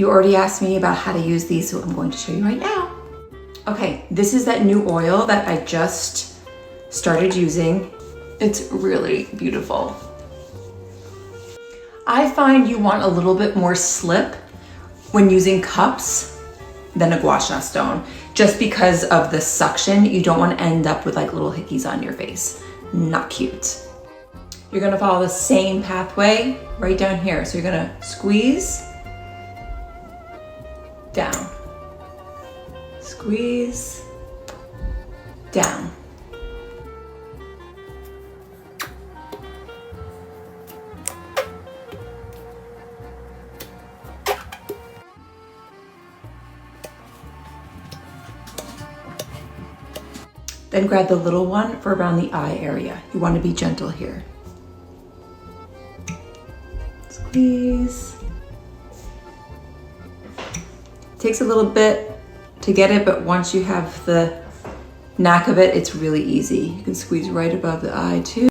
you already asked me about how to use these, so I'm going to show you right now. Okay, this is that new oil that I just started using. It's really beautiful. I find you want a little bit more slip when using cups than a gua sha stone, just because of the suction. You don't want to end up with like little hickeys on your face. Not cute. You're gonna follow the same pathway right down here. So you're gonna squeeze, down, squeeze, down. Then grab the little one for around the eye area. You want to be gentle here. Squeeze. Takes a little bit to get it, but once you have the knack of it, it's really easy. You can squeeze right above the eye too.